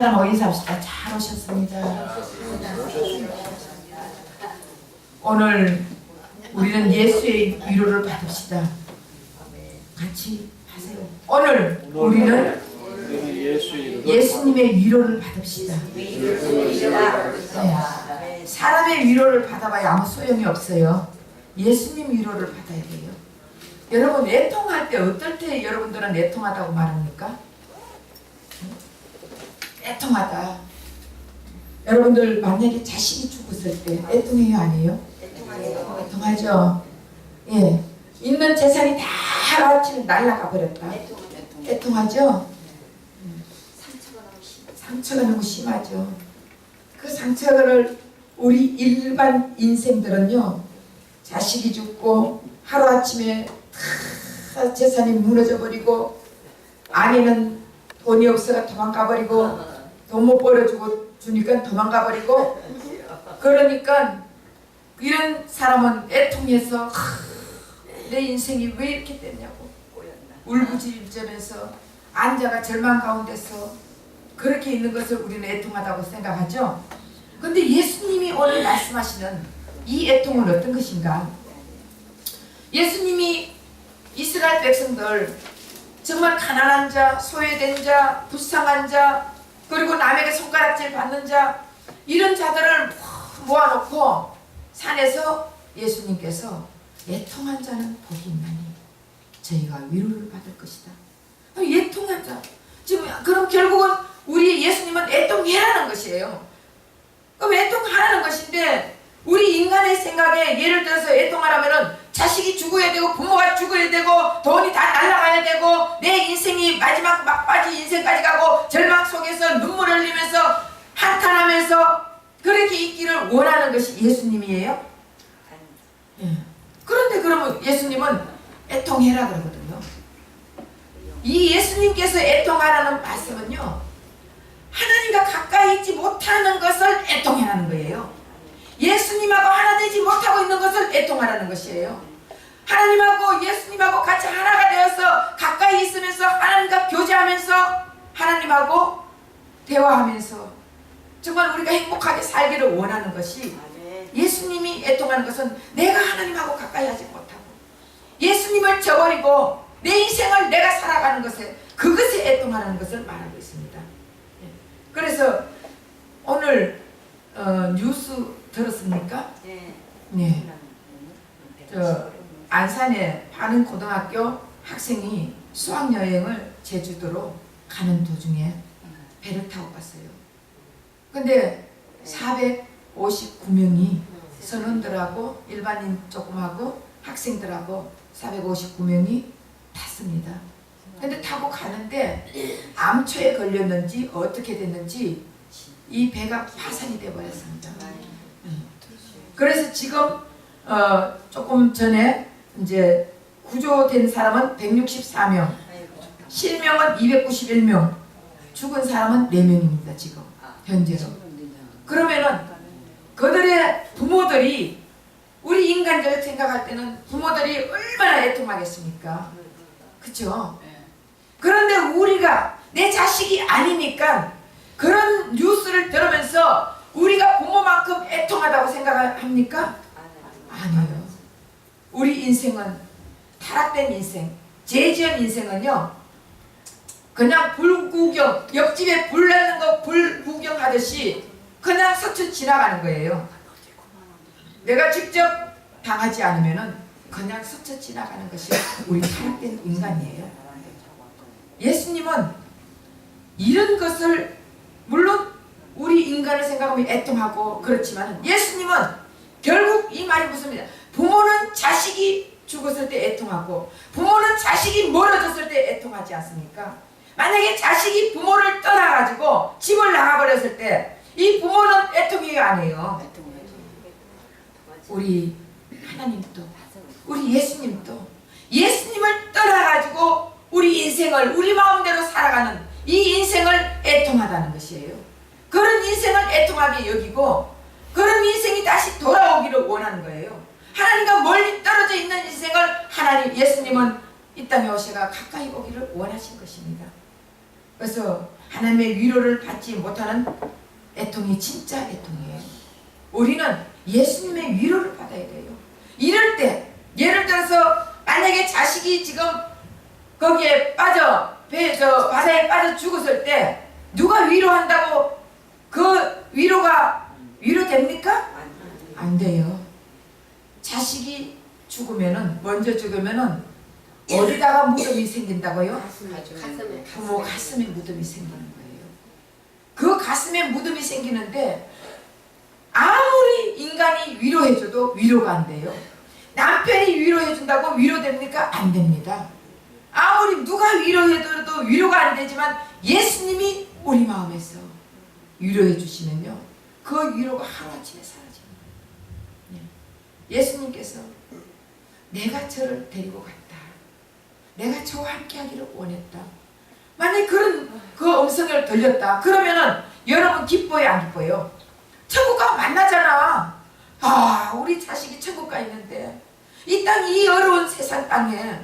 사람하고 인사합시다. 잘 오셨습니다. 오늘 우리는 예수의 위로를 받읍시다. 같이 하세요. 오늘 우리는 예수님의 위로를 받읍시다. 네. 사람의 위로를 받아봐야 아무 소용이 없어요. 예수님 위로를 받아야 돼요. 여러분 애통할 때 어떨 때 여러분들은 애통하다고 말합니까? 애통하다. 여러분들 만약에 자식이 죽었을 때 애통해요, 아니에요? 애통하죠. 예, 있는 재산이 다 하루아침에 날아가 버렸다. 애통하죠. 상처가 너무 심하죠. 그 상처를 우리 일반 인생들은요, 자식이 죽고 하루아침에 다 재산이 무너져 버리고 아내는 돈이 없어가 도망가 버리고 돈 못 벌어주고 주니까 도망가 버리고, 그러니까 이런 사람은 애통해서 내 인생이 왜 이렇게 됐냐고 울부짖으면서 앉아가 절망 가운데서 그렇게 있는 것을 우리는 애통하다고 생각하죠. 그런데 예수님이 오늘 말씀하시는 이 애통은 어떤 것인가? 예수님이 이스라엘 백성들, 정말 가난한 자, 소외된 자, 불쌍한 자, 그리고 남에게 손가락질 받는 자, 이런 자들을 모아놓고 산에서 예수님께서 애통한 자는 복이 있나니 저희가 위로를 받을 것이다. 애통한 자. 지금 그럼 결국은 우리 예수님은 애통해라는 것이에요. 그럼 애통하라는 것인데, 우리 인간의 생각에 예를 들어서 애통하라면은 자식이 죽어야 되고 부모가 죽어야 되고 돈이 다 날아가야 되고 내 인생이 마지막 막바지 인생까지 가고 절망 속에서 눈물 흘리면서 한탄하면서 그렇게 있기를 원하는 것이 예수님이에요? 예. 그런데 그러면 예수님은 애통해라 그러거든요. 이 예수님께서 애통하라는 말씀은요, 하나님과 가까이 있지 못하는 것을 애통해라는 거예요. 예수님하고 하나 되지 못하고 있는 것을 애통하라는 것이에요. 하나님하고 예수님하고 같이 하나가 되어서 가까이 있으면서 하나님과 교제하면서 하나님하고 대화하면서 정말 우리가 행복하게 살기를 원하는 것이, 예수님이 애통하는 것은 내가 하나님하고 가까이 하지 못하고 예수님을 저버리고 내 인생을 내가 살아가는 것에, 그것에 애통하는 것을 말하고 있습니다. 그래서 오늘 뉴스 들었습니까? 네. 안산의 반응고등학교 학생이 수학여행을 제주도로 가는 도중에 배를 타고 갔어요. 근데 459명이 선원들하고 일반인 조금하고 학생들하고 459명이 탔습니다. 근데 타고 가는데 암초에 걸렸는지 어떻게 됐는지 이 배가 파산이 돼 버렸습니다. 그래서 지금 조금 전에 이제 구조된 사람은 164명, 실명은 291명, 죽은 사람은 4명입니다. 지금 현재로. 그러면은 그들의 부모들이, 우리 인간적으로 생각할 때는 부모들이 얼마나 애통하겠습니까? 그렇죠? 그런데 우리가 내 자식이 아니니까 그런 뉴스를 들으면서 우리가 부모만큼 애통하다고 생각합니까? 아니에요. 우리 인생은 타락된 인생, 죄지은 인생은요, 그냥 불구경, 옆집에 불 나는 거 불구경하듯이 그냥 스쳐 지나가는 거예요. 내가 직접 당하지 않으면은 그냥 스쳐 지나가는 것이 우리 타락된 인간이에요. 예수님은 이런 것을, 물론 우리 인간을 생각하면 애통하고 그렇지만 예수님은 결국 이 말이 무슨 말이야? 부모는 자식이 죽었을 때 애통하고 부모는 자식이 멀어졌을 때 애통하지 않습니까? 만약에 자식이 부모를 떠나가지고 집을 나가버렸을 때 이 부모는 애통이 아니에요. 우리 하나님도, 우리 예수님도 예수님을 떠나가지고 우리 인생을 우리 마음대로 살아가는 이 인생을 애통하다는 것이에요. 그런 인생을 애통하게 여기고 그런 인생이 다시 돌아오기를 원하는 거예요. 하나님과 멀리 떨어져 있는 인생을 예수님은 이 땅에 오셔가 가까이 오기를 원하신 것입니다. 그래서 하나님의 위로를 받지 못하는 애통이 진짜 애통이에요. 우리는 예수님의 위로를 받아야 돼요. 이럴 때 예를 들어서 만약에 자식이 지금 거기에 빠져 바다에 빠져 죽었을 때 누가 위로한다고 그 위로가 위로됩니까? 안 돼요. 자식이 죽으면은 먼저 죽으면은 어디다가 무덤이 생긴다고요? 부모 가슴에 무덤이 생기는 거예요. 그 가슴에 무덤이 생기는데 아무리 인간이 위로해줘도 위로가 안 돼요. 남편이 위로해준다고 위로됩니까? 안 됩니다. 아무리 누가 위로해줘도 위로가 안 되지만 예수님이 우리 마음에서 위로해 주시면요, 그 위로가 하루아침에 사라집니다. 예수님께서 내가 저를 데리고 갔다, 내가 저와 함께 하기를 원했다, 만약 그 음성을 들렸다 그러면은 여러분 기뻐요 안 기뻐요? 천국 가면 만나잖아. 우리 자식이 천국 가 있는데 이 땅, 이 어려운 세상 땅에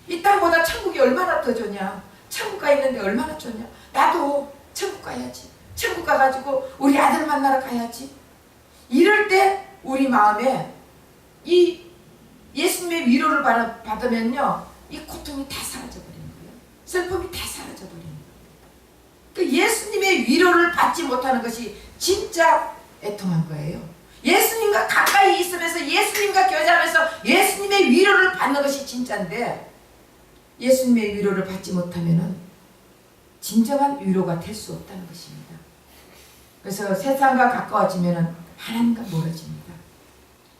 이 땅보다 천국이 얼마나 더 좋냐, 천국 가 있는데 얼마나 좋냐, 나도 천국 가야지, 천국 가가지고 우리 아들 만나러 가야지. 이럴 때 우리 마음에 이 예수님의 위로를 받으면요, 이 고통이 다 사라져버리는 거예요. 슬픔이 다 사라져버리는 거예요. 그 예수님의 위로를 받지 못하는 것이 진짜 애통한 거예요. 예수님과 가까이 있으면서 예수님과 교제하면서 예수님의 위로를 받는 것이 진짜인데 예수님의 위로를 받지 못하면 진정한 위로가 될 수 없다는 것입니다. 그래서 세상과 가까워지면 하나님과 멀어집니다.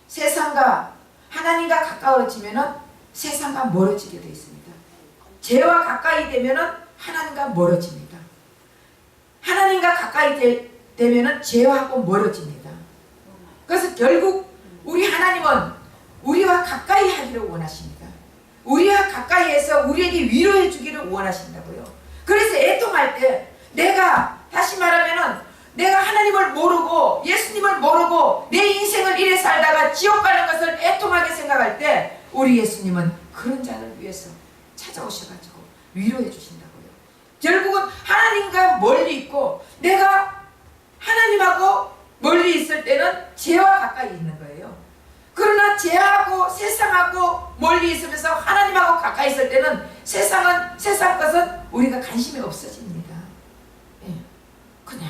세상과 하나님과 가까워지면 세상과 멀어지게 되어 있습니다. 죄와 가까이 되면 하나님과 멀어집니다. 하나님과 가까이 되면 죄와하고 멀어집니다. 그래서 결국 우리 하나님은 우리와 가까이 하기를 원하십니다. 우리와 가까이해서 우리에게 위로해 주기를 원하신다고요. 그래서 애통할 때 다시 말하면은 내가 하나님을 모르고 예수님을 모르고 내 인생을 이래 살다가 지옥 가는 것을 애통하게 생각할 때 우리 예수님은 그런 자를 위해서 찾아오셔가지고 위로해 주신다고요. 결국은 하나님과 멀리 있고 내가 하나님하고 멀리 있을 때는 죄와 가까이 있는 거예요. 그러나 죄하고 세상하고 멀리 있으면서 하나님하고 가까이 있을 때는 세상 것은 우리가 관심이 없어집니다. 그냥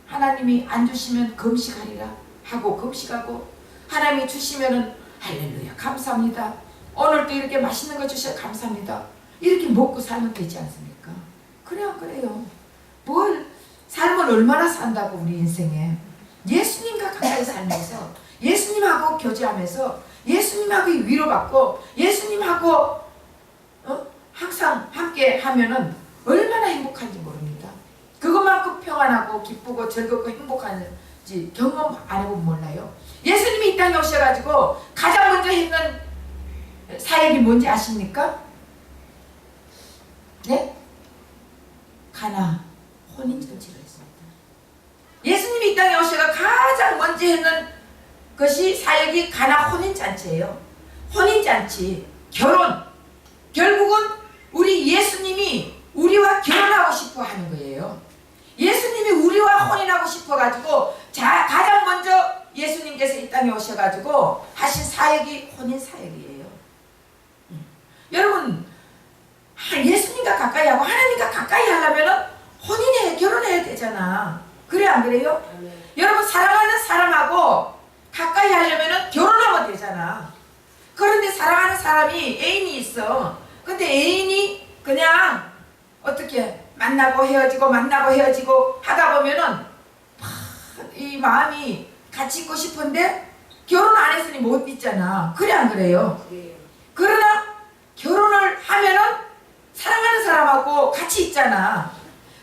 하나님이 안 주시면 금식하리라 하고 금식하고, 하나님이 주시면은 할렐루야 감사합니다, 오늘도 이렇게 맛있는 거 주셔서 감사합니다, 이렇게 먹고 살면 되지 않습니까? 그래요. 뭘 삶을 얼마나 산다고 우리 인생에 예수님과 가까이 살면서 예수님하고 교제하면서 예수님하고 위로받고 예수님하고 항상 함께 하면은 얼마나 행복한지 모릅니다. 그것만큼 평안하고 기쁘고 즐겁고 행복한지 경험 안 해보면 몰라요. 예수님이 이 땅에 오셔가지고 가장 먼저 했는 사역이 뭔지 아십니까? 네? 가나 혼인잔치를 했습니다. 예수님이 이 땅에 오셔가 가장 먼저 했는 것이 사역이 가나 혼인잔치예요. 혼인잔치, 결혼. 결국은 우리 예수님이 우리와 결혼하고 싶어 하는 거예요. 예수님이 우리와 혼인하고 싶어가지고 가장 먼저 예수님께서 이 땅에 오셔가지고 하신 사역이 혼인 사역이에요. 여러분, 예수님과 가까이 하고 하나님과 가까이 하려면 결혼해야 되잖아. 그래 안 그래요? 여러분, 사랑하는 사람하고 가까이 하려면 결혼하면 되잖아. 그런데 사랑하는 사람이 애인이 있어. 근데 애인이 그냥 어떻게 만나고 헤어지고 하다 보면은 이 마음이 같이 있고 싶은데 결혼 안 했으니 못 있잖아. 그래 안 그래요? 그러나 결혼을 하면은 사랑하는 사람하고 같이 있잖아.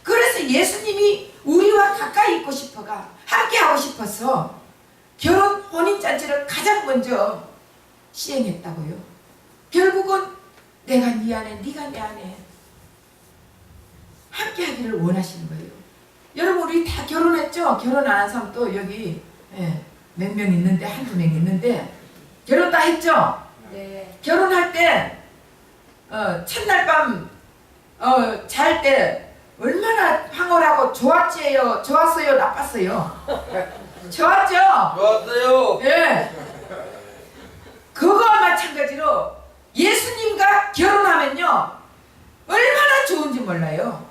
그래서 예수님이 우리와 가까이 있고 싶어가 함께 하고 싶어서 결혼 혼인잔치를 가장 먼저 시행했다고요. 결국은 내가 네 안에 네가 내 안에 함께 하기를 원하시는 거예요. 여러분, 우리 다 결혼했죠? 결혼 안 한 사람 또 여기 몇 명 있는데, 한두 명 있는데 결혼 다 했죠? 네. 결혼할 때 첫날 밤 잘 때 얼마나 황홀하고 좋았지요? 좋았어요? 나빴어요? 좋았죠? 좋았어요. 예. 그거와 마찬가지로 예수님과 결혼하면요 얼마나 좋은지 몰라요.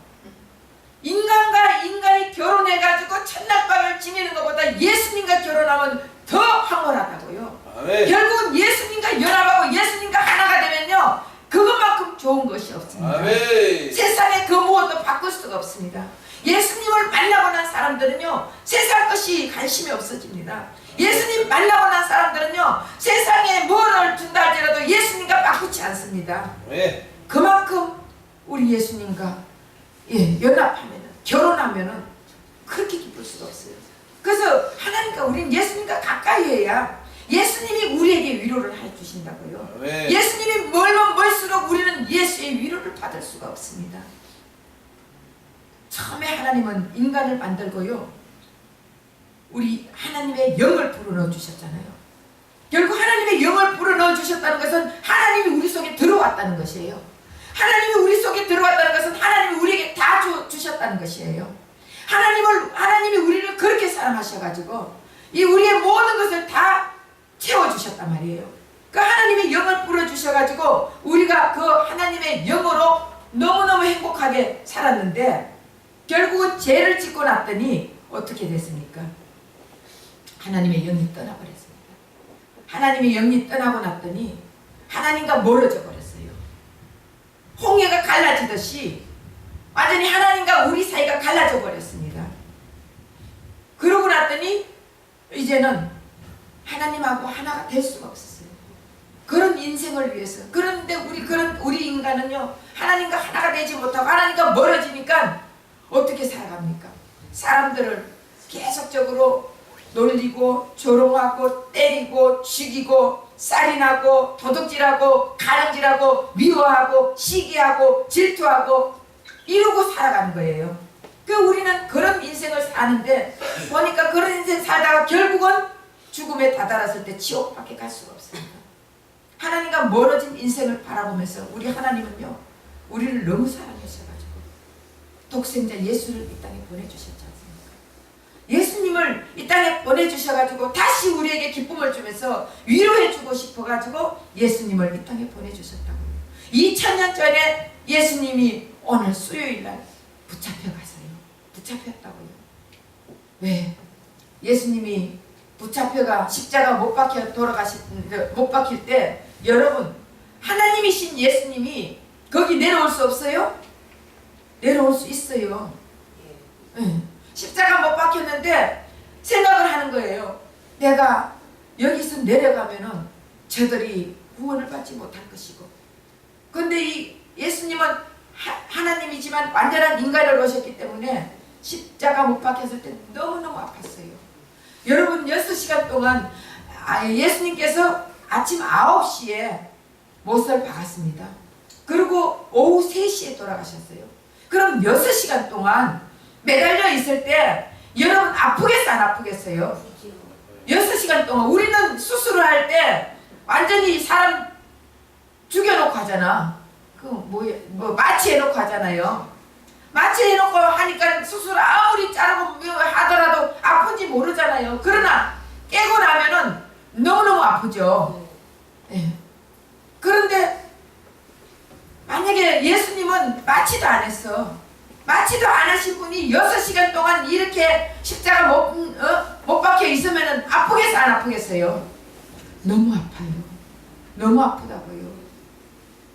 인간과 인간이 결혼해가지고 첫날밤을 지내는 것보다 예수님과 결혼하면 더 황홀하다고요. 아멘. 결국은 예수님과 연합하고 예수님과 하나가 되면요 그것만큼 좋은 것이 없습니다. 아멘. 세상에 그 무엇도 바꿀 수가 없습니다. 예수님을 만나고 난 사람들은요 세상 것이 관심이 없어집니다. 예수님 만나고 난 사람들은요 세상에 뭐를 준다 할지라도 예수님과 바꾸지 않습니다. 아멘. 그만큼 우리 예수님과 연합하면은 결혼하면은 그렇게 기쁠 수가 없어요. 그래서 하나님과 우리는 예수님과 가까이 해야 예수님이 우리에게 위로를 해주신다고요. 아멘. 예수님이 멀면 멀수록 우리는 예수의 위로를 받을 수가 없습니다. 처음에 하나님은 인간을 만들고요 우리 하나님의 영을 불어넣어 주셨잖아요. 결국 하나님의 영을 불어넣어 주셨다는 것은 하나님이 우리 속에 들어왔다는 것이에요. 하나님이 우리 속에 들어왔다는 것은 하나님이 우리에게 다 주셨다는 것이에요. 하나님이 우리를 그렇게 사랑하셔가지고 이 우리의 모든 것을 다 채워주셨단 말이에요. 그 하나님의 영을 불어주셔가지고 우리가 그 하나님의 영으로 너무너무 행복하게 살았는데 결국은 죄를 짓고 났더니 어떻게 됐습니까? 하나님의 영이 떠나버렸습니다. 하나님의 영이 떠나고 났더니 하나님과 멀어져 버렸어요. 홍해가 갈라지듯이 완전히 하나님과 우리 사이가 갈라져 버렸습니다. 그러고 났더니 이제는 하나님하고 하나가 될 수가 없었어요. 그런 인생을 위해서. 그런데 우리 인간은요 하나님과 하나가 되지 못하고 하나님과 멀어지니까 어떻게 살아갑니까? 사람들을 계속적으로 놀리고 조롱하고 때리고 죽이고 살인하고 도둑질하고 가랑질하고 미워하고 시기하고 질투하고 이러고 살아가는 거예요. 그 우리는 그런 인생을 사는데 보니까 그런 인생 살다가 결국은 죽음에 다다랐을 때 지옥밖에 갈 수가 없습니다. 하나님과 멀어진 인생을 바라보면서 우리 하나님은요 우리를 너무 사랑하셔가지고 독생자 예수를 이 땅에 보내주셨지 않습니까? 예수님을 이 땅에 보내주셔가지고 다시 우리에게 기쁨을 주면서 위로해주고 싶어가지고 예수님을 이 땅에 보내주셨다고요. 2000년 전에 예수님이 오늘 수요일날 붙잡혀갔어요. 붙잡혔다고요. 왜? 예수님이 붙잡혀가 십자가 못 박힐 때 여러분 하나님이신 예수님이 거기 내려올 수 없어요? 내려올 수 있어요. 네. 십자가 못 박혔는데 생각을 하는 거예요. 내가 여기서 내려가면은 저들이 구원을 받지 못할 것이고 근데 이 예수님은 하나님이지만 완전한 인간을 오셨기 때문에 십자가 못 박혔을 때 너무너무 아팠어요. 여러분 6시간 동안 예수님께서 아침 9시에 못을 박았습니다. 그리고 오후 3시에 돌아가셨어요. 그럼 6시간 동안 매달려 있을 때 여러분 아프겠어 안 아프겠어요? 6시간 동안 우리는 수술을 할 때 완전히 사람 죽여놓고 하잖아. 마취해놓고 하잖아요. 마취해놓고 하니까 수술 아무리 자르고 하더라도 아픈지 모르잖아요. 그러나 깨고 나면은 너무너무 아프죠. 네. 그런데 만약에 예수님은 마취도 안 했어. 마취도 안 하신 분이 6시간 동안 이렇게 십자가 못 박혀 있으면은 아프겠어 안 아프겠어요? 너무 아파요. 너무 아프다고요.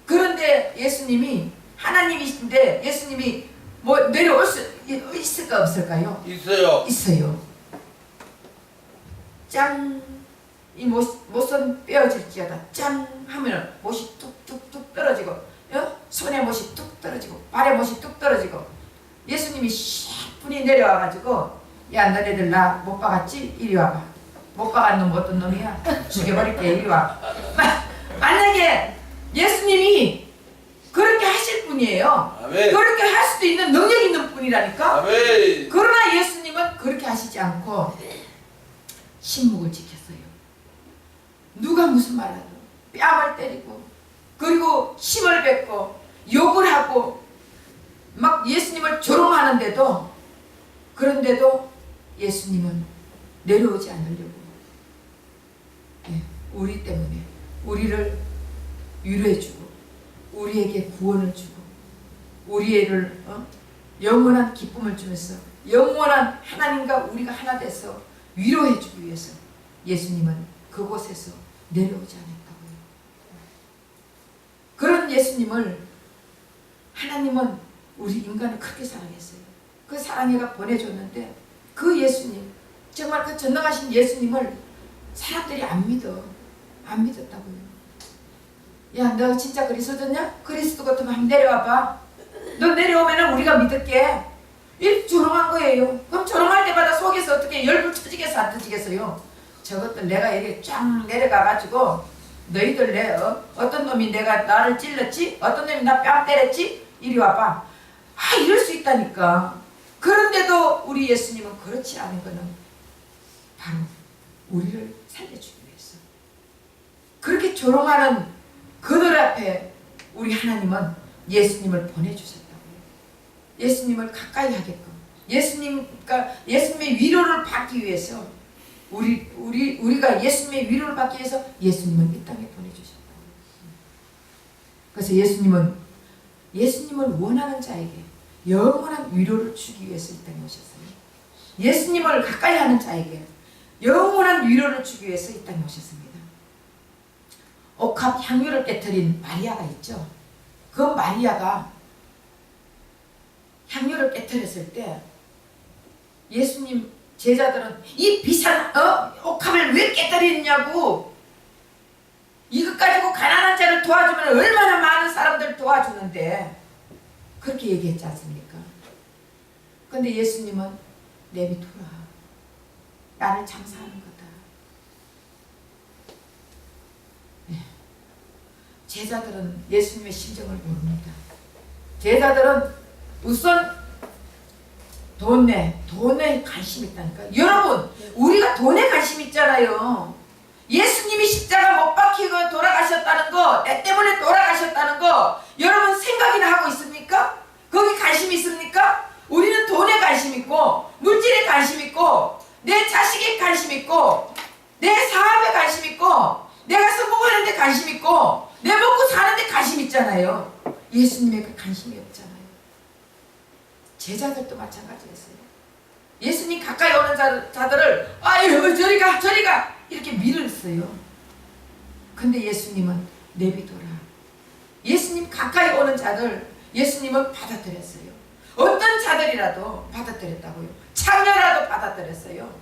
그런데 예수님이 하나님이신데 예수님이 뭐 내려올 수 있을까 없을까요? 있어요. 있어요. 짠! 이 못선 뼈질지어다. 짠! 하면은 못이 뚝뚝뚝 떨어지고 손에 못이 뚝 떨어지고 발에 못이 뚝 떨어지고 예수님이 분이 내려와가지고 야 너네들 나 못 박았지? 이리 와봐. 못 박은 놈 어떤 놈이야? 죽여버릴게 이리 와. 만약에 예수님이 그렇게 하실 분이에요. 아멘. 그렇게 할 수도 있는 능력 있는 분이라니까. 아멘. 그러나 예수님은 그렇게 하시지 않고 침묵을 지켰어요. 누가 무슨 말 하든 뺨을 때리고 그리고 침을 뱉고 욕을 하고 막 예수님을 조롱하는데도, 그런데도 예수님은 내려오지 않으려고, 우리 때문에 우리를 위로해주고 우리에게 구원을 주고 우리를 영원한 기쁨을 주면서 영원한 하나님과 우리가 하나 돼서 위로해주기 위해서 예수님은 그곳에서 내려오지 않았다고요. 그런 예수님을 하나님은 우리 인간을 그렇게 사랑했어요. 그 사랑해가 보내줬는데 그 예수님, 정말 그 전능하신 예수님을 사람들이 안 믿었다고요. 야, 너 진짜 그리스도냐? 그리스도 같으면 한번 내려와봐. 너 내려오면 우리가 믿을게. 이렇게 조롱한 거예요. 그럼 조롱할 때마다 속에서 어떻게 열불 터지겠어, 안 터지겠어요? 저것들 내가 이렇게 쫙 내려가가지고 너희들 어떤 놈이 나를 찔렀지? 어떤 놈이 나 뺨 때렸지? 이리 와봐. 이럴 수 있다니까. 그런데도 우리 예수님은 그렇지 않은 거는 바로 우리를 살려주기 위해서. 그렇게 조롱하는 그들 앞에 우리 하나님은 예수님을 보내주셨다고요. 예수님을 가까이 하게끔, 예수님의 위로를 받기 위해서, 우리가 예수님의 위로를 받기 위해서 예수님을 이 땅에 보내주셨다고요. 그래서 예수님을 원하는 자에게 영원한 위로를 주기 위해서 이 땅에 오셨어요. 예수님을 가까이 하는 자에게 영원한 위로를 주기 위해서 이 땅에 오셨습니다. 옥합 향유를 깨뜨린 마리아가 있죠. 그 마리아가 향유를 깨뜨렸을 때 예수님 제자들은 이 비싼 옥합을 왜 깨뜨리느냐고, 이것 가지고 가난한 자를 도와주면 얼마나 많은 사람들 도와주는데, 그렇게 얘기했지 않습니까? 그런데 예수님은 내비둬라, 나를 장사하는 거다. 제자들은 예수님의 심정을 모릅니다. 제자들은 우선 돈에 관심 있다니까. 여러분, 우리가 돈에 관심 있잖아요. 예수님이 십자가 못 박히고 돌아가셨다는 거, 내 때문에 돌아가셨다는 거 여러분 생각이나 하고 있습니까? 거기 관심 있습니까? 우리는 돈에 관심 있고, 물질에 관심 있고, 내 자식에 관심 있고, 내 사업에 관심 있고, 내가 성공하는 데 관심 있고, 내 먹고 사는 데 관심 있잖아요. 예수님에게 관심이 없잖아요. 제자들도 마찬가지였어요. 예수님 가까이 오는 자들을 아유 저리 가 이렇게 밀었어요. 근데 예수님은 내비둬라. 예수님 가까이 오는 자들 예수님은 받아들였어요. 어떤 자들이라도 받아들였다고요. 창녀라도 받아들였어요.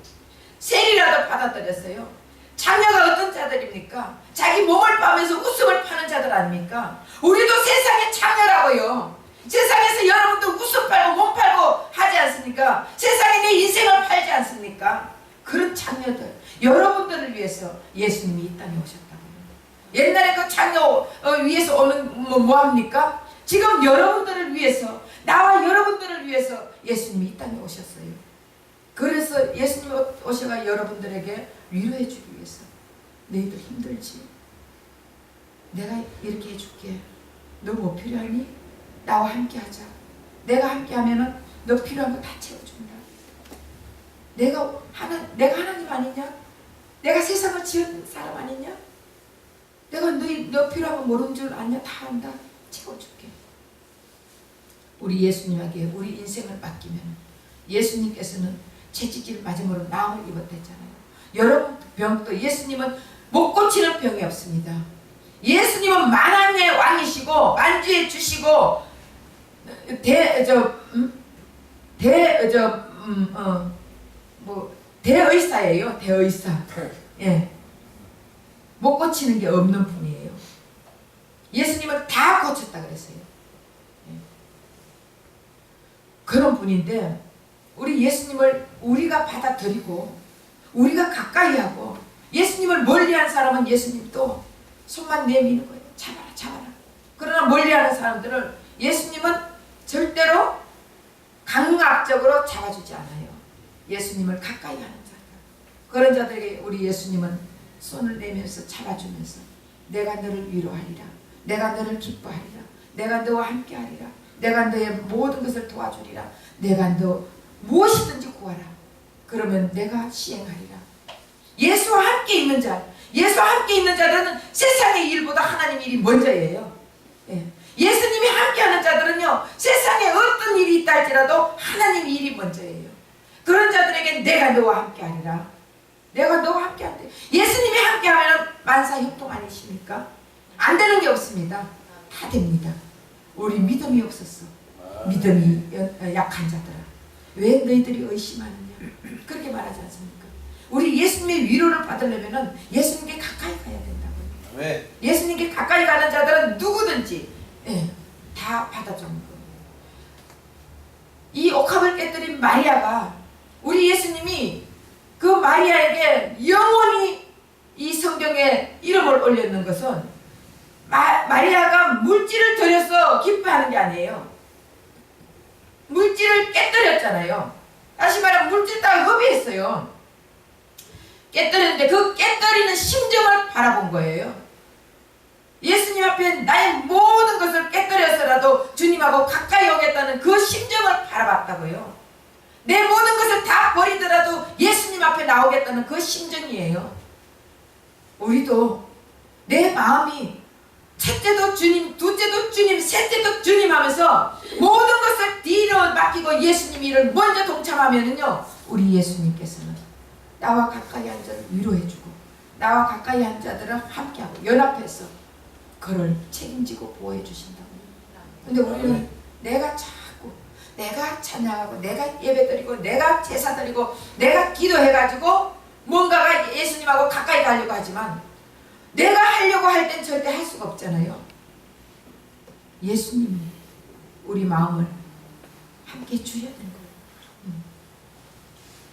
세리라도 받아들였어요. 창녀가 어떤 자들입니까? 자기 몸을 파면서 웃음을 파는 자들 아닙니까? 우리도 세상의 창녀라고요. 세상에서 여러분들 웃음 팔고 몸 팔고 하지 않습니까? 세상에 내 인생을 팔지 않습니까? 그런 창녀들, 여러분들을 위해서 예수님이 이 땅에 오셨다고요. 옛날에 그 창녀 위해서 오는 뭐합니까? 지금 여러분들을 위해서, 나와 여러분들을 위해서 예수님이 이 땅에 오셨어요. 그래서 예수님이 오셔가 여러분들에게 위로해 주기 위해서, 너희들 힘들지? 내가 이렇게 해줄게. 너 뭐 필요하니? 나와 함께 하자. 내가 함께 하면은 너 필요한 거 다 채워준다. 내가 하나님 아니냐? 내가 세상을 지은 사람 아니냐? 내가 너 필요한 거 모르는 줄 아냐? 다 안다. 채워줄게. 우리 예수님에게 우리 인생을 맡기면 예수님께서는 채찍질 맞음으로 나음을 입었댔잖아요. 여러분 병도 예수님은 못 고치는 병이 없습니다. 예수님은 만왕의 왕이시고 만주의 주시고 대의사예요. 대의사. 예. 못 고치는 게 없는 분이에요. 예수님은 다 고쳤다 그랬어요. 예. 그런 분인데 우리 예수님을 우리가 받아들이고 우리가 가까이 하고 예수님을 멀리한 사람은 예수님 또 손만 내미는 거예요. 잡아라. 그러나 멀리하는 사람들을 예수님은 절대로 강압적으로 잡아주지 않아요. 예수님을 가까이 하는 자들, 그런 자들에게 우리 예수님은 손을 내면서 잡아주면서 내가 너를 위로하리라, 내가 너를 기뻐하리라, 내가 너와 함께하리라, 내가 너의 모든 것을 도와주리라. 내가 너 무엇이든지 구하라. 그러면 내가 시행하리라. 예수와 함께 있는 자, 예수와 함께 있는 자들은 세상의 일보다 하나님 일이 먼저예요. 예. 예수님이 함께하는 자들은요, 세상에 어떤 일이 있다 할지라도 하나님 일이 먼저예요. 그런 자들에게 내가 너와 함께하리라. 내가 너와 함께한대. 예수님이 함께하면 만사형통 아니십니까? 안 되는 게 없습니다. 다 됩니다. 우리 믿음이 없었어. 믿음이 약한 자들아, 왜 너희들이 의심하느냐? 그렇게 말하지 않습니까? 우리 예수님의 위로를 받으려면 예수님께 가까이 가야 된다고요. 네. 예수님께 가까이 가는 자들은 누구든지 다 받아주는 거예요. 이 옥합을 깨뜨린 마리아가, 우리 예수님이 그 마리아에게 영원히 이 성경에 이름을 올렸는 것은 마리아가 물질을 들여서 기뻐하는 게 아니에요. 물질을 깨뜨렸잖아요. 다시 말하면 물질 따위 허비했어요. 깨뜨렸는데 그 깨뜨리는 심정을 바라본 거예요. 예수님 앞에 나의 모든 것을 깨뜨려서라도 주님하고 가까이 오겠다는 그 심정을 바라봤다고요. 내 모든 것을 다 버리더라도 예수님 앞에 나오겠다는 그 심정이에요. 우리도 내 마음이 첫째도 주님, 둘째도 주님, 셋째도 주님 하면서 모든 것을 뒤로 맡기고 예수님 일을 먼저 동참하면은요, 우리 예수님께서는 나와 가까이 한 자를 위로해주고 나와 가까이 한 자들을 함께하고 연합해서 그를 책임지고 보호해 주신다고요. 근데 우리는 내가 자꾸 내가 찬양하고 내가 예배드리고 내가 제사드리고 내가 기도해가지고 뭔가가 예수님하고 가까이 가려고 하지만 내가 하려고 할 땐 절대 할 수가 없잖아요. 예수님이 우리 마음을 함께 주셔야 되는 거예요.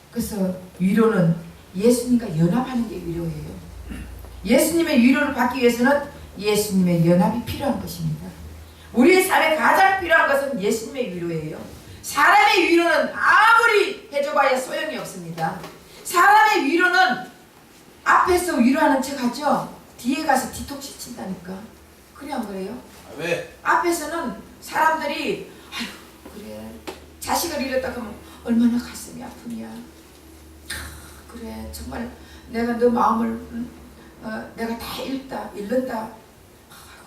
그래서 위로는 예수님과 연합하는 게 위로예요. 예수님의 위로를 받기 위해서는 예수님의 연합이 필요한 것입니다. 우리의 삶에 가장 필요한 것은 예수님의 위로예요. 사람의 위로는 아무리 해줘봐야 소용이 없습니다. 사람의 위로는 앞에서 위로하는 척 하죠. 뒤에 가서 뒤통수 친다니까. 그래 안 그래요? 왜? 앞에서는 사람들이 아유 그래 자식을 잃었다 그러면 얼마나 가슴이 아프냐. 그래 정말 내가 너 마음을 내가 다 잃는다.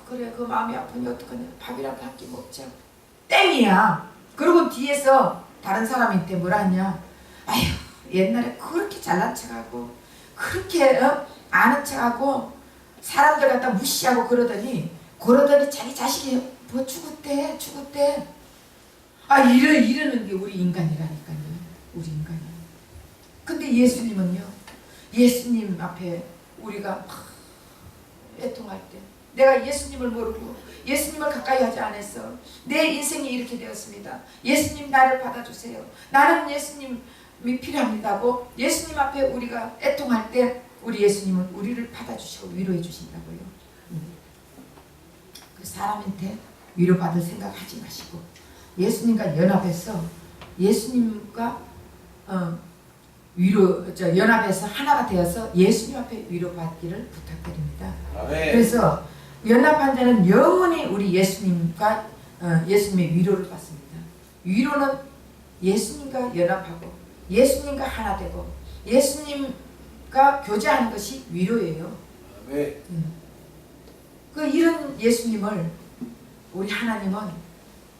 그래 그 마음이 아프니 어떡하냐. 밥이라도 한 끼 먹자. 땡이야. 그러고 뒤에서 다른 사람한테 뭐라 하냐. 아휴 옛날에 그렇게 잘난 척하고 그렇게 아는 척하고 사람들 갖다 무시하고 그러더니 자기 자식이 뭐 죽었대. 아 이러는 게 우리 인간이라니까요. 우리 인간이. 근데 예수님은요. 예수님 앞에 우리가 막 애통할 때 내가 예수님을 모르고 예수님을 가까이 하지 않았어. 내 인생이 이렇게 되었습니다. 예수님 나를 받아주세요. 나는 예수님이 필요합니다고 예수님 앞에 우리가 애통할 때 우리 예수님은 우리를 받아주시고 위로해 주신다고요. 그 사람한테 위로받을 생각하지 마시고 예수님과 연합해서 예수님과 연합해서 하나가 되어서 예수님 앞에 위로받기를 부탁드립니다. 그래서 연합한 자는 영원히 우리 예수님과 예수님의 위로를 받습니다. 위로는 예수님과 연합하고 예수님과 하나 되고 예수님과 교제하는 것이 위로예요. 그 이런 예수님을 우리 하나님은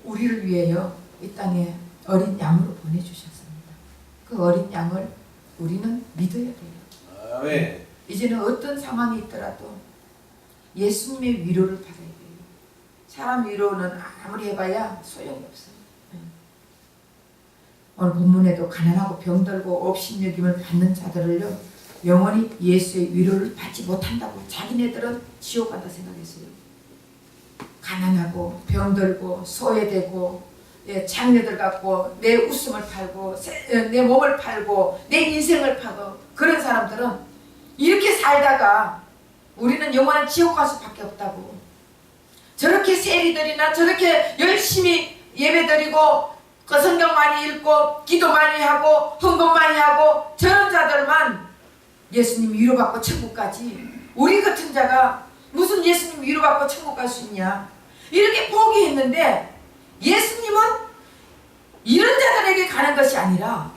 우리를 위하여 이 땅에 어린 양으로 보내주셨습니다. 그 어린 양을 우리는 믿어야 돼요. 이제는 어떤 상황이 있더라도 예수님의 위로를 받아야 돼요. 사람 위로는 아무리 해봐야 소용이 없어요. 오늘 본문에도 가난하고 병들고 업신여김을 받는 자들을요 영원히 예수의 위로를 받지 못한다고 자기네들은 지옥 간다 생각했어요. 가난하고 병들고 소외되고 장녀들 갖고 내 웃음을 팔고 내 몸을 팔고 내 인생을 팔고 그런 사람들은 이렇게 살다가 우리는 영원한 지옥 갈 수밖에 없다고. 저렇게 세리들이나 저렇게 열심히 예배드리고 그 성경 많이 읽고 기도 많이 하고 헌금 많이 하고 저런 자들만 예수님 위로받고 천국 가지. 우리 같은 자가 무슨 예수님 위로받고 천국 갈 수 있냐. 이렇게 포기했는데 예수님은 이런 자들에게 가는 것이 아니라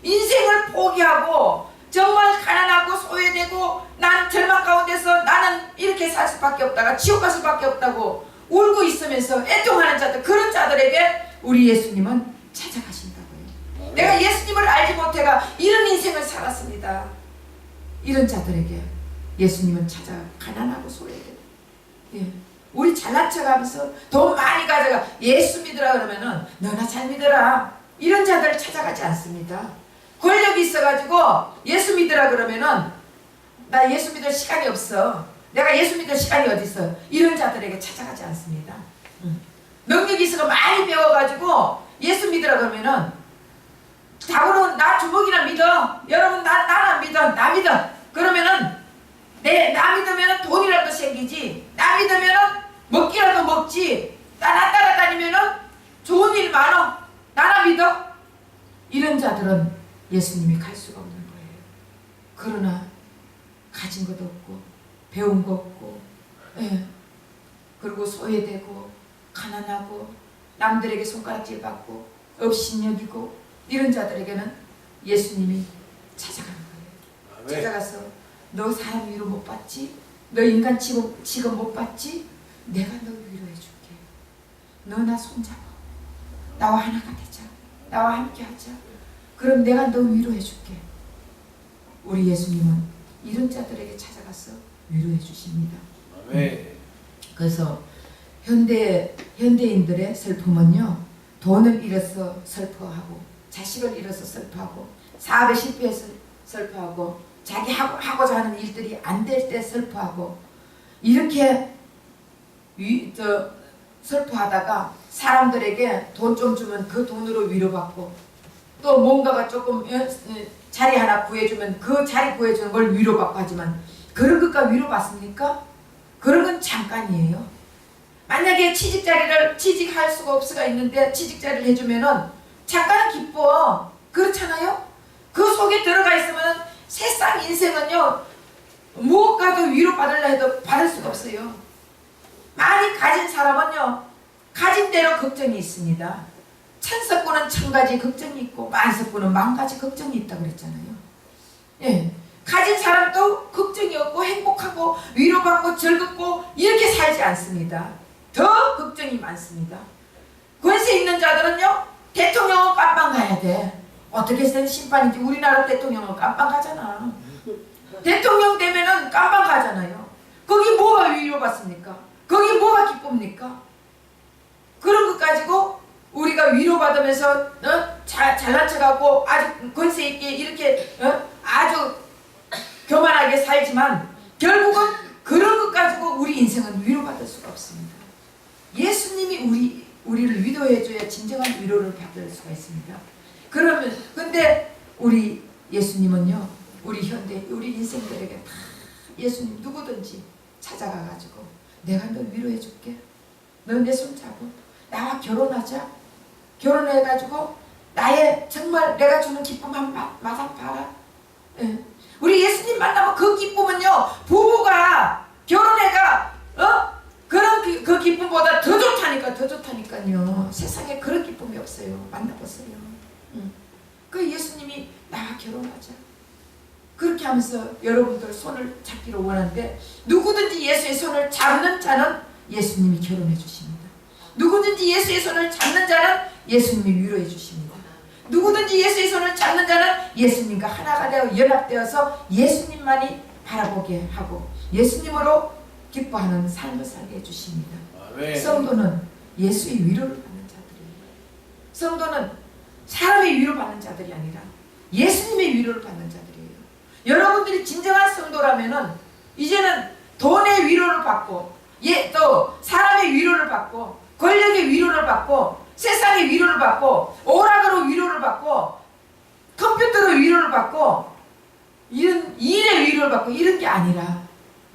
인생을 포기하고 정말 가난하고 소외되고 난 절망 가운데서 나는 이렇게 살 수밖에 없다가 지옥 갈 수밖에 없다고 울고 있으면서 애통하는 자들, 그런 자들에게 우리 예수님은 찾아가신다고요. 내가 예수님을 알지 못해가 이런 인생을 살았습니다. 이런 자들에게 예수님은 찾아 가난하고 소외되고, 예. 우리 잘난 척하면서 돈 많이 가져가 예수 믿으라 그러면은 너나 잘 믿어라, 이런 자들을 찾아가지 않습니다. 권력이 있어가지고 예수 믿으라 그러면은 나 예수 믿을 시간이 없어, 내가 예수 믿을 시간이 어디 있어, 이런 자들에게 찾아가지 않습니다. 능력이 있어서 많이 배워가지고 예수 믿으라 그러면은 자고로 나 주먹이나 믿어, 여러분 나나 믿어, 나 믿어 그러면은 나 믿으면 돈이라도 생기지, 나 믿으면 먹기라도 먹지, 나 따라다니면 좋은 일 많어, 나나 믿어, 이런 자들은 예수님이 갈 수가 없는 거예요. 그러나 가진 것도 없고 배운 거 없고, 예. 그리고 소외되고 가난하고 남들에게 손가락질 받고 업신여기고 이런 자들에게는 예수님이 찾아가는 거예요. 찾아가서 너 사람 위로 못 받지? 너 인간 직업 못 받지? 내가 너 위로해 줄게. 너 나 손잡아. 나와 하나가 되자. 나와 함께 하자. 그럼 내가 너 위로해 줄게. 우리 예수님은 이런 자들에게 찾아가서 위로해 주십니다. 그래서 현대인들의 슬픔은요, 돈을 잃어서 슬퍼하고, 자식을 잃어서 슬퍼하고, 사업에 실패해서 슬퍼하고, 자기 하고자 하는 일들이 안 될 때 슬퍼하고, 이렇게 슬퍼하다가 사람들에게 돈 좀 주면 그 돈으로 위로받고, 또 뭔가가 조금 자리 하나 구해주면 그 자리 구해주는 걸 위로받고 하지만, 그런 것과 위로받습니까? 그런 건 잠깐이에요. 만약에 취직할 수가 없어가 있는데 취직자리를 해주면은 잠깐은 기뻐. 그렇잖아요? 그 속에 들어가 있으면 세상 인생은요, 무엇과도 위로받으려 해도 받을 수가 없어요. 많이 가진 사람은요, 가진 대로 걱정이 있습니다. 천석구는 천가지 걱정이 있고 만석구는 만가지 걱정이 있다고 그랬잖아요. 예. 가진 사람도 걱정이 없고 행복하고 위로받고 즐겁고 이렇게 살지 않습니다. 더 걱정이 많습니다. 권세 있는 자들은요, 대통령은 깜빵 가야 돼. 어떻게 해서 심판인지 우리나라 대통령은 깜빵 가잖아. 대통령 되면은 깜빵 가잖아요. 거기 뭐가 위로받습니까? 거기 뭐가 기쁩니까? 그런 것 가지고 우리가 위로받으면서 잘난 척하고 아주 권세 있게 이렇게 아주 교만하게 살지만 결국은 그런 것 가지고 우리 인생은 위로받을 수가 없습니다. 예수님이 우리를 위로해줘야 진정한 위로를 받을 수가 있습니다. 그러면 근데 우리 예수님은요, 우리 인생들에게 다 예수님 누구든지 찾아가가지고 내가 너 위로해줄게. 너 내 손 잡고 나와 결혼하자. 결혼해가지고 나의 정말 내가 주는 기쁨 한번 맛 봐라. 예. 우리 예수님 만나면 그 기쁨은요, 부부가 결혼해가 그런 그 기쁨보다 더 좋다니까요. 세상에 그런 기쁨이 없어요. 만나보세요. 그 예수님이 나와 결혼하자. 그렇게 하면서 여러분들 손을 잡기를 원하는데, 누구든지 예수의 손을 잡는 자는 예수님이 결혼해 주십니다. 누구든지 예수의 손을 잡는 자는 예수님이 위로해 주십니다. 누구든지 예수의 손을 잡는 자는 예수님과 하나가 되어 연합되어서 예수님만이 바라보게 하고 예수님으로 기뻐하는 삶을 살게 해주십니다. 성도는 예수의 위로를 받는 자들이에요. 성도는 사람의 위로받는 자들이 아니라 예수님의 위로를 받는 자들이에요. 여러분들이 진정한 성도라면은 이제는 돈의 위로를 받고, 또 사람의 위로를 받고, 권력의 위로를 받고, 세상의 위로를 받고, 오락으로 위로를 받고, 컴퓨터로 위로를 받고, 이런 일의 위로를 받고 이런 게 아니라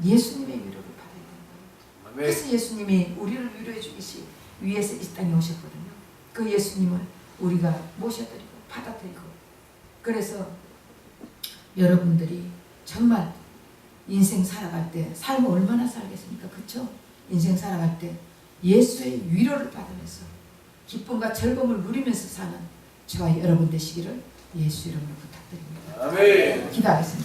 예수님의 위로를 받아야 되는 거예요. 그래서 예수님이 우리를 위로해 주기 위해서 이 땅에 오셨거든요. 그 예수님을 우리가 모셔드리고 받아들이고, 그래서 여러분들이 정말 인생 살아갈 때 삶을 얼마나 살겠습니까? 그렇죠? 인생 살아갈 때 예수의 위로를 받으면서 기쁨과 즐거움을 누리면서 사는 저와 여러분 되시기를 예수 이름으로 부탁드립니다. 아멘. 기도하겠습니다.